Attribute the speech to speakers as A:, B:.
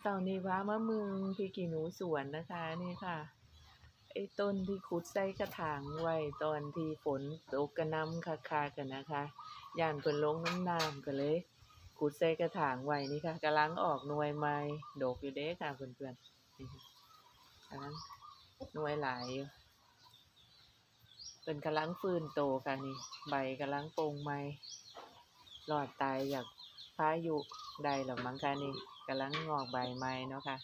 A: เสาร์นี้ว้ามะมึงพริกขี้หนูสวนนะคะนี่ค่ะไอ้ต้นที่ขุดใส่กระถางไว้ตอนที่ฝนตกกระหน่ำคักๆอะนะคะย้านเพิ่นลงน้ำก็เลยขุดใส่กระถางไว้นี่ค่ะกำลังออกหน่วยใหม่ดกอยู่เด้ค่ะเพื่อนๆนี่ค่ะกำลังหน่วยหลายอยู่เพิ่นกำลังฟื้นโตค่ะนี่ใบกำลังโปร่งใหม่รอดตายจากพายุได้แล้วมั้งคะนี่กำลังงอกใบใหม่เนาะค่ะ